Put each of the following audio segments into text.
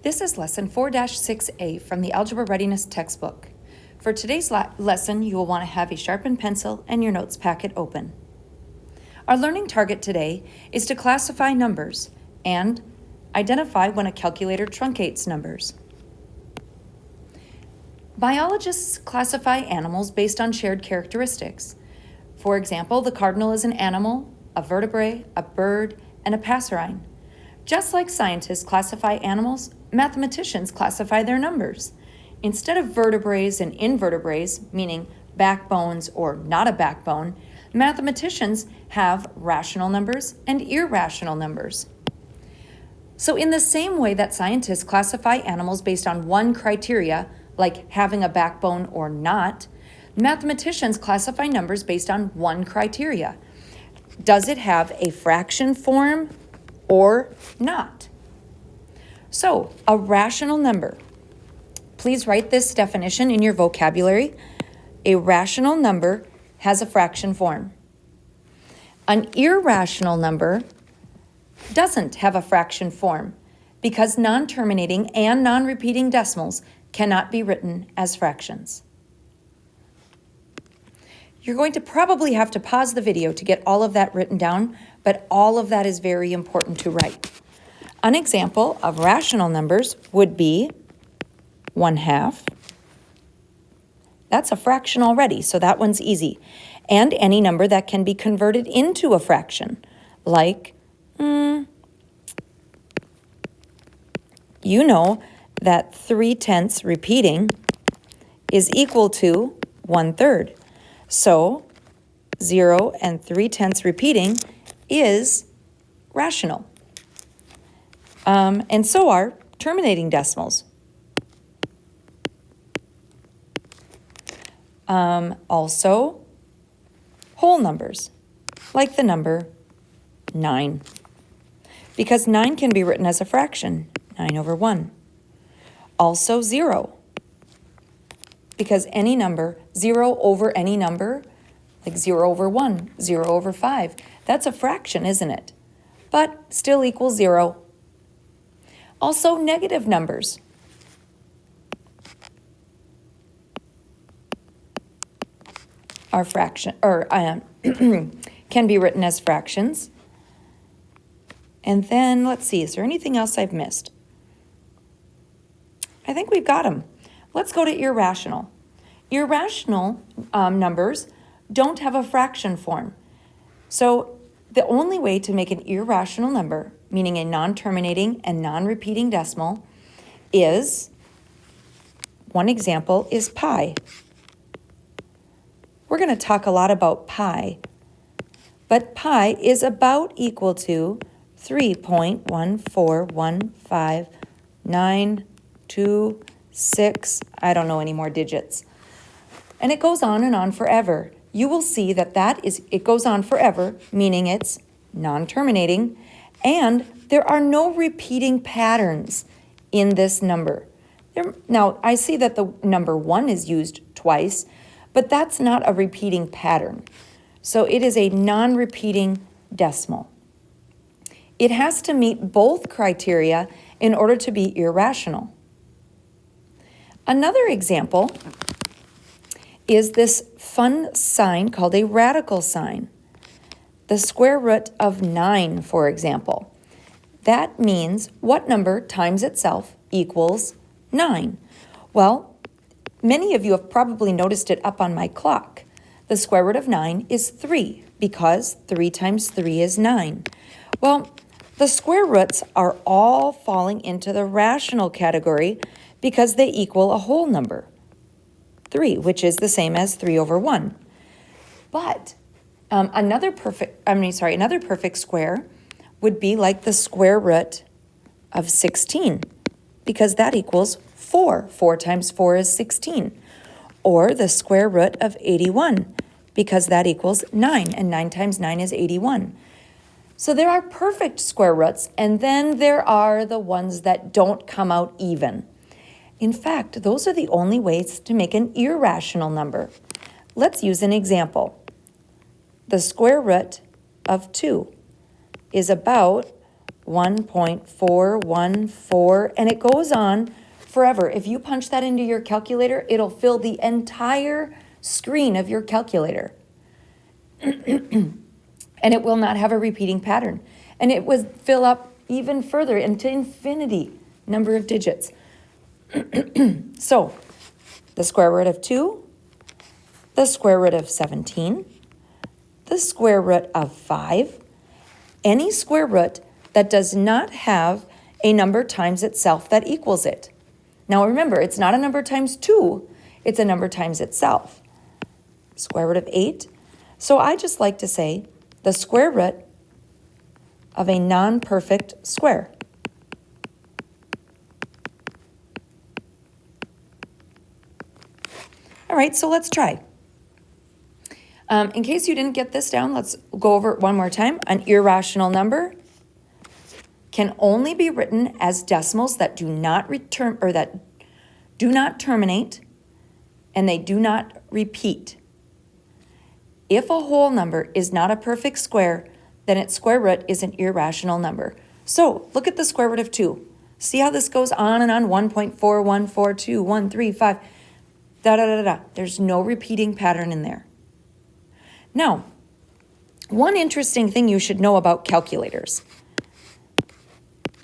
This is Lesson 4-6A from the Algebra Readiness textbook. For today's lesson, you will want to have a sharpened pencil and your notes packet open. Our learning target today is to classify numbers and identify when a calculator truncates numbers. Biologists classify animals based on shared characteristics. For example, the cardinal is an animal, a vertebrate, a bird, and a passerine. Just like scientists classify animals, mathematicians classify their numbers. Instead of vertebrates and invertebrates, meaning backbones or not a backbone, mathematicians have rational numbers and irrational numbers. So in the same way that scientists classify animals based on one criteria, like having a backbone or not, mathematicians classify numbers based on one criteria. Does it have a fraction form or not? So, a rational number. Please write this definition in your vocabulary. A rational number has a fraction form. An irrational number doesn't have a fraction form because non-terminating and non-repeating decimals cannot be written as fractions. You're going to probably have to pause the video to get all of that written down, but all of that is very important to write. An example of rational numbers would be 1/2. That's a fraction already, so that one's easy. And any number that can be converted into a fraction, like, you know that 3/10 repeating is equal to 1/3. So 0 and 3/10 repeating is rational. And so are terminating decimals. Also, whole numbers, like the number 9. Because 9 can be written as a fraction, 9/1. Also 0. Because any number, 0 over any number, like 0/1, 0/5, that's a fraction, isn't it? But still equals 0. Also, negative numbers. Are fraction or can be written as fractions. And then let's see, is there anything else I've missed? I think we've got them. Let's go to irrational. Irrational numbers don't have a fraction form. So the only way to make an irrational number, meaning a non-terminating and non-repeating decimal, is, one example is pi. We're going to talk a lot about pi, but pi is about equal to 3.1415926, I don't know any more digits. And it goes on and on forever. You will see that it goes on forever, meaning it's non-terminating, and there are no repeating patterns in this number. Now, I see that the number 1 is used twice, but that's not a repeating pattern. So it is a non-repeating decimal. It has to meet both criteria in order to be irrational. Another example is this fun sign called a radical sign. The square root of 9, for example. That means what number times itself equals 9? Well, many of you have probably noticed it up on my clock. The square root of 9 is 3 because 3 times 3 is 9. Well, the square roots are all falling into the rational category because they equal a whole number, 3, which is the same as 3/1. But another perfect square would be like the square root of 16 because that equals 4. 4 times 4 is 16. Or the square root of 81 because that equals 9, and 9 times 9 is 81. So there are perfect square roots, and then there are the ones that don't come out even. In fact, those are the only ways to make an irrational number. Let's use an example. The square root of 2 is about 1.414, and it goes on forever. If you punch that into your calculator, it'll fill the entire screen of your calculator. And it will not have a repeating pattern. And it would fill up even further into infinity number of digits. So, the square root of 2, the square root of 17, the square root of 5, any square root that does not have a number times itself that equals it. Now remember, it's not a number times 2, it's a number times itself. Square root of 8. So I just like to say the square root of a non-perfect square. All right, so let's try. In case you didn't get this down, let's go over it one more time. An irrational number can only be written as decimals that do not return or that do not terminate and they do not repeat. If a whole number is not a perfect square, then its square root is an irrational number. So look at the square root of 2. See how this goes on and on, 1.4142, 135, da da da da. There's no repeating pattern in there. Now, one interesting thing you should know about calculators.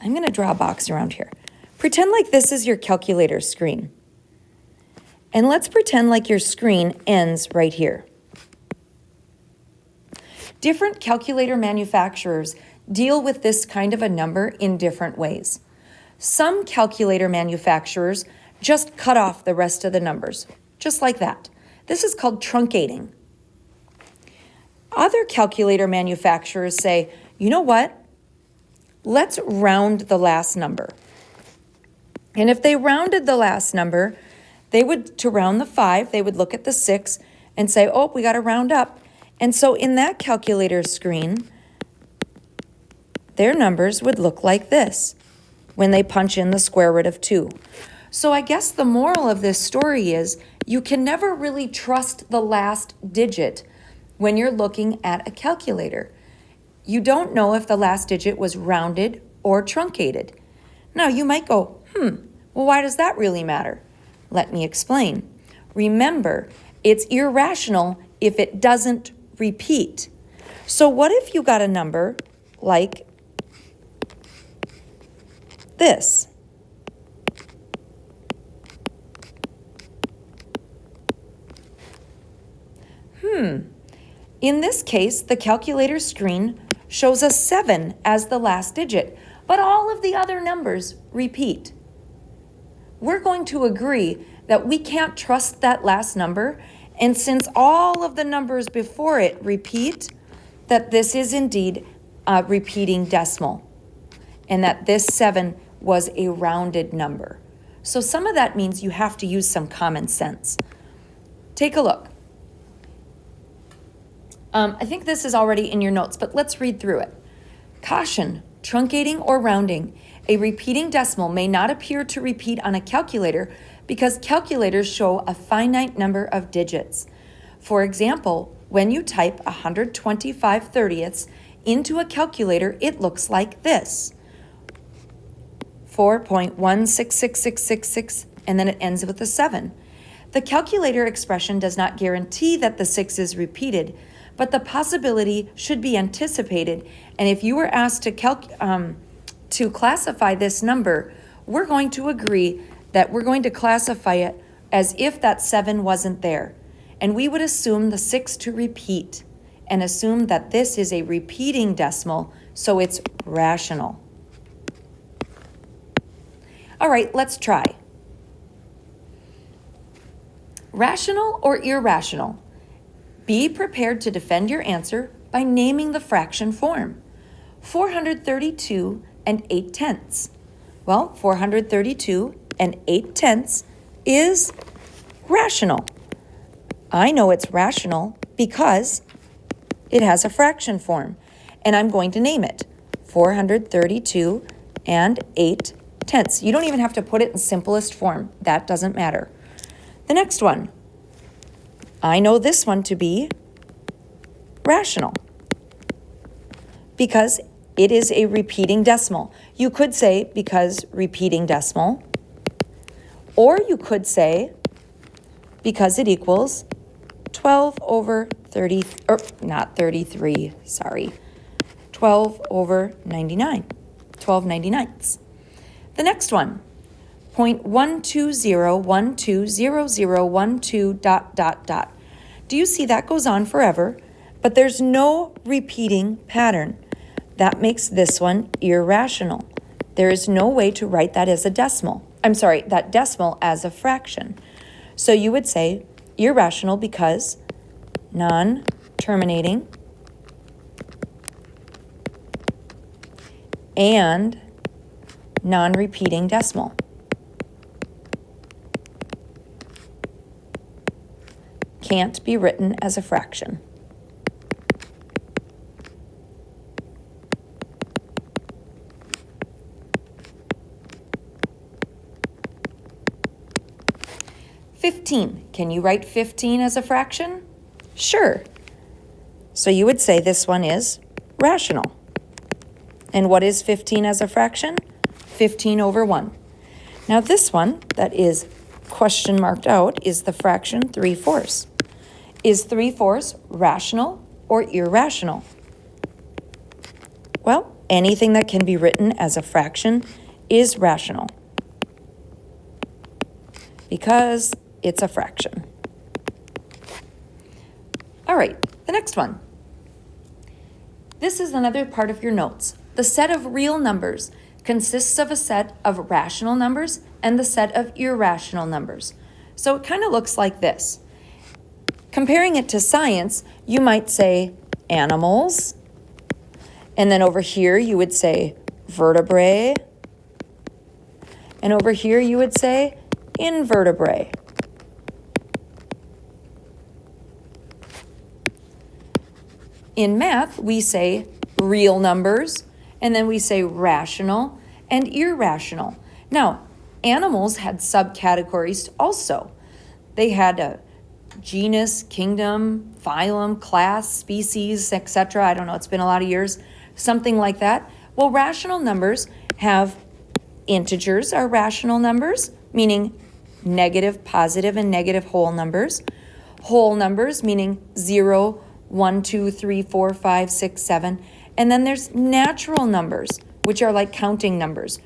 I'm going to draw a box around here. Pretend like this is your calculator screen. And let's pretend like your screen ends right here. Different calculator manufacturers deal with this kind of a number in different ways. Some calculator manufacturers just cut off the rest of the numbers, just like that. This is called truncating. Other calculator manufacturers say, you know what? Let's round the last number. And if they rounded the last number, to round the 5, they would look at the 6 and say, oh, we got to round up. And so in that calculator screen, their numbers would look like this when they punch in the square root of 2. So I guess the moral of this story is you can never really trust the last digit when you're looking at a calculator. You don't know if the last digit was rounded or truncated. Now you might go, well, why does that really matter? Let me explain. Remember, it's irrational if it doesn't repeat. So what if you got a number like this? In this case, the calculator screen shows a 7 as the last digit, but all of the other numbers repeat. We're going to agree that we can't trust that last number, and since all of the numbers before it repeat, that this is indeed a repeating decimal, and that this 7 was a rounded number. So some of that means you have to use some common sense. Take a look. I think this is already in your notes, but let's read through it. Caution, truncating or rounding. A repeating decimal may not appear to repeat on a calculator because calculators show a finite number of digits. For example, when you type 125 thirtieths into a calculator, it looks like this. 4.166666, and then it ends with a 7. The calculator expression does not guarantee that the 6 is repeated, but the possibility should be anticipated. And if you were asked to classify this number, we're going to agree that we're going to classify it as if that 7 wasn't there. And we would assume the 6 to repeat and assume that this is a repeating decimal, so it's rational. All right, let's try. Rational or irrational? Be prepared to defend your answer by naming the fraction form. 432 and 8/10. Well, 432 and 8/10 is rational. I know it's rational because it has a fraction form, and I'm going to name it 432 and 8/10. You don't even have to put it in simplest form. That doesn't matter. The next one. I know this one to be rational because it is a repeating decimal. You could say because repeating decimal, or you could say because it equals 12 over 30, or not 33, sorry, 12 over 99, 12 99ths. The next one, 0.120120012 ... Do you see that goes on forever, but there's no repeating pattern. That makes this one irrational. There is no way to write that as a decimal. I'm sorry, that decimal as a fraction. So you would say irrational because non-terminating and non-repeating decimal. Can't be written as a fraction. Can you write 15 as a fraction? Sure. So you would say this one is rational. And what is 15 as a fraction? 15 over 1. Now this one that is question marked out is the fraction 3/4. Is 3/4 rational or irrational? Well, anything that can be written as a fraction is rational because it's a fraction. All right, the next one. This is another part of your notes. The set of real numbers consists of a set of rational numbers and the set of irrational numbers. So it kind of looks like this. Comparing it to science, you might say animals, and then over here you would say vertebrae, and over here you would say invertebrate. In math, we say real numbers, and then we say rational and irrational. Now, animals had subcategories also. They had a genus, kingdom, phylum, class, species, etc. I don't know, it's been a lot of years, something like that. Well, rational numbers have integers are rational numbers, meaning negative, positive, and negative whole numbers. Whole numbers, meaning 0, 1, 2, 3, 4, 5, 6, 7. And then there's natural numbers, which are like counting numbers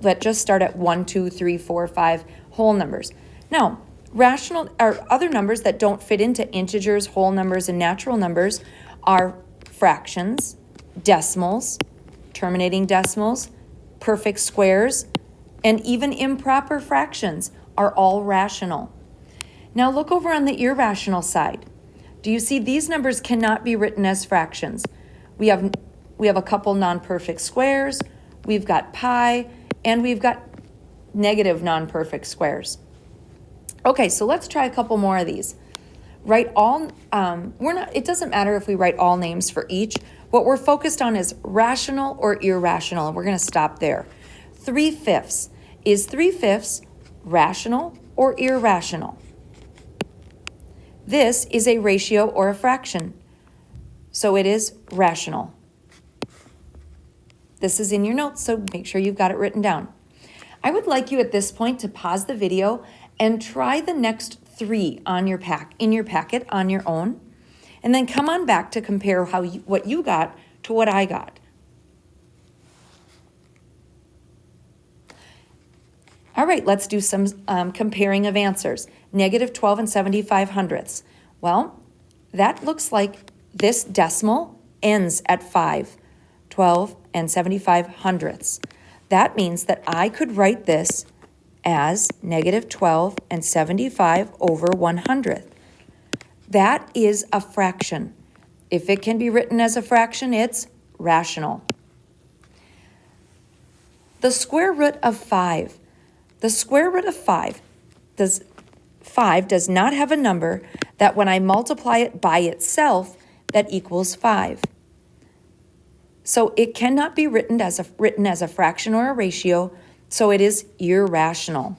that just start at 1, 2, 3, 4, 5, whole numbers. Now, rational or other numbers that don't fit into integers, whole numbers, and natural numbers are fractions, decimals, terminating decimals, perfect squares, and even improper fractions are all rational. Now look over on the irrational side. Do you see these numbers cannot be written as fractions? We have a couple non-perfect squares, we've got pi, and we've got negative non-perfect squares. Okay, so let's try a couple more of these. Write all, it doesn't matter if we write all names for each. What we're focused on is rational or irrational, and we're gonna stop there. 3/5. Is 3/5 rational or irrational? This is a ratio or a fraction, so it is rational. This is in your notes, so make sure you've got it written down. I would like you at this point to pause the video and try the next 3 on your in your packet on your own, and then come on back to compare what you got to what I got. All right, let's do some comparing of answers. -12 and 75/100ths. Well, that looks like this decimal ends at 5, 12 and 75/100ths. That means that I could write this as -12 and 75 over 100th. That is a fraction. If it can be written as a fraction, it's rational. The square root of 5. The square root of 5 does not have a number that when I multiply it by itself, that equals 5. So it cannot be written as a fraction or a ratio, so it is irrational.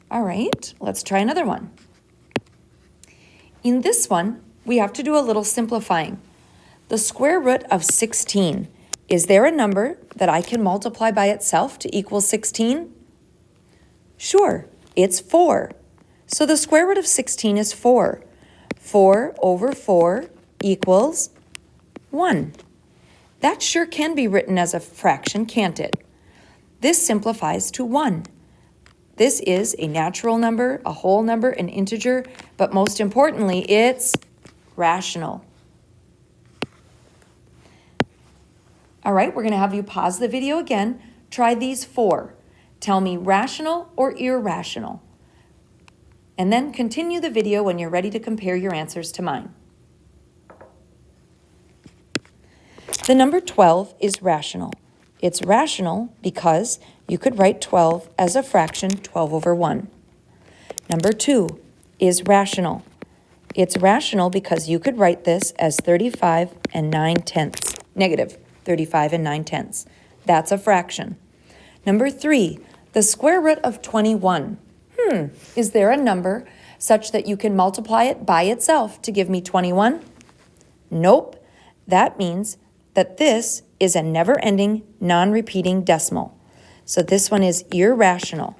All right, let's try another one. In this one, we have to do a little simplifying. The square root of 16. Is there a number that I can multiply by itself to equal 16? Sure, it's 4. So the square root of 16 is 4. 4 over 4 equals 1. That sure can be written as a fraction, can't it? This simplifies to 1. This is a natural number, a whole number, an integer, but most importantly, it's rational. All right, we're going to have you pause the video again. Try these 4. Tell me rational or irrational. And then continue the video when you're ready to compare your answers to mine. The number 12 is rational. It's rational because you could write 12 as a fraction, 12 over 1. Number 2 is rational. It's rational because you could write this as 35 and 9/10, negative 35 and 9/10. That's a fraction. Number 3, the square root of 21. Is there a number such that you can multiply it by itself to give me 21? Nope. That means that this is a never-ending, non-repeating decimal. So this one is irrational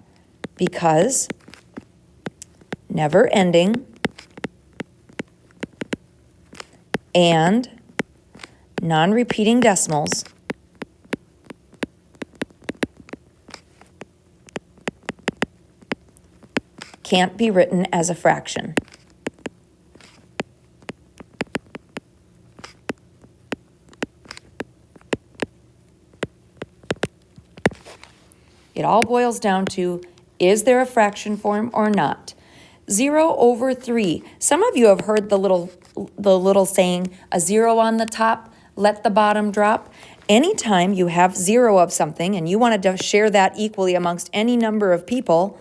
because never-ending and non-repeating decimals can't be written as a fraction. It all boils down to, is there a fraction form or not? 0 over 3. Some of you have heard the little saying, a 0 on the top, let the bottom drop. Anytime you have 0 of something and you wanted to share that equally amongst any number of people,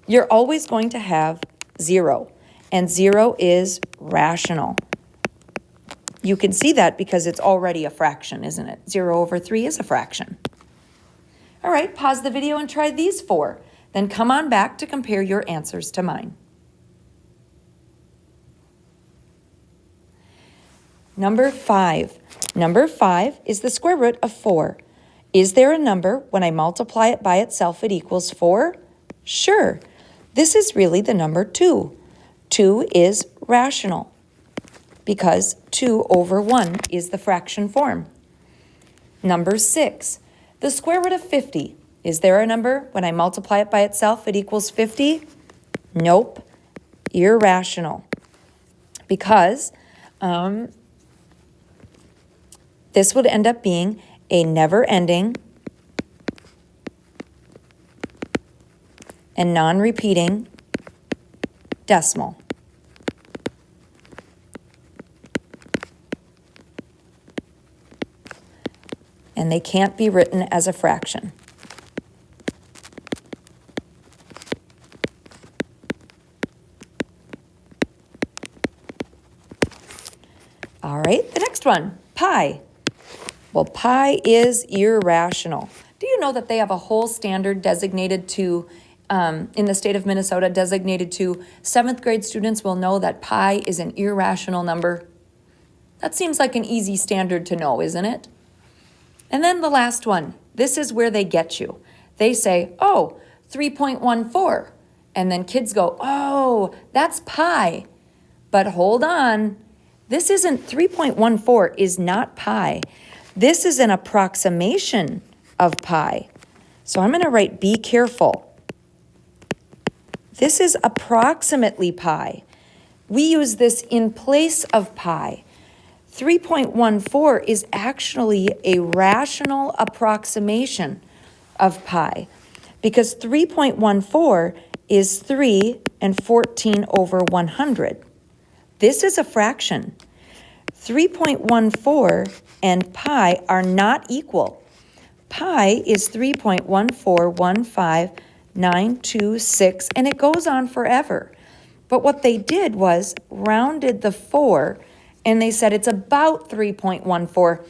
you're always going to have 0. And 0 is rational. You can see that because it's already a fraction, isn't it? 0 over 3 is a fraction. All right, pause the video and try these 4. Then come on back to compare your answers to mine. Number 5. Number 5 is the square root of 4. Is there a number, when I multiply it by itself, it equals 4? Sure. This is really the number 2. 2 is rational because 2 over 1 is the fraction form. Number 6. The square root of 50. Is there a number, when I multiply it by itself, it equals 50? Nope. Irrational. Because this would end up being a never-ending and non-repeating decimal. And they can't be written as a fraction. All right, the next one, pi. Well, pi is irrational. Do you know that they have a whole standard designated to, in the state of Minnesota, designated to 7th grade students will know that pi is an irrational number? That seems like an easy standard to know, isn't it? And then the last one, this is where they get you. They say, oh, 3.14. And then kids go, oh, that's pi. But hold on, this isn't, 3.14 is not pi. This is an approximation of pi. So I'm going to write be careful. This is approximately pi. We use this in place of pi. 3.14 is actually a rational approximation of pi because 3.14 is 3 and 14 over 100. This is a fraction. 3.14 and pi are not equal. Pi is 3.1415926, and it goes on forever. But what they did was rounded the 4, and they said it's about 3.14.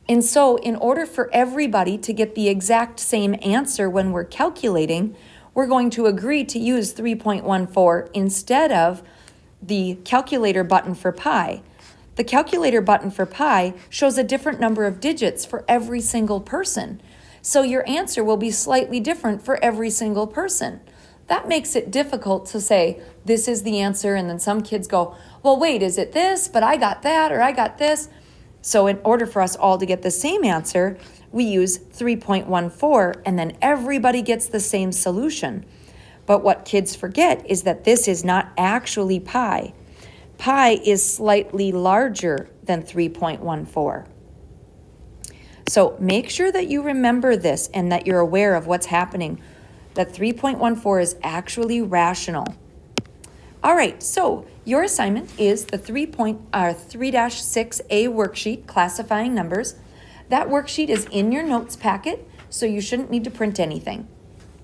And so in order for everybody to get the exact same answer when we're calculating, we're going to agree to use 3.14 instead of the calculator button for pi. The calculator button for pi shows a different number of digits for every single person. So your answer will be slightly different for every single person. That makes it difficult to say, this is the answer, and then some kids go, well, wait, is it this? But I got that, or I got this. So in order for us all to get the same answer, we use 3.14, and then everybody gets the same solution. But what kids forget is that this is not actually pi. Pi is slightly larger than 3.14. So make sure that you remember this and that you're aware of what's happening, that 3.14 is actually rational. All right, so your assignment is the 3.6a worksheet, classifying numbers. That worksheet is in your notes packet, so you shouldn't need to print anything.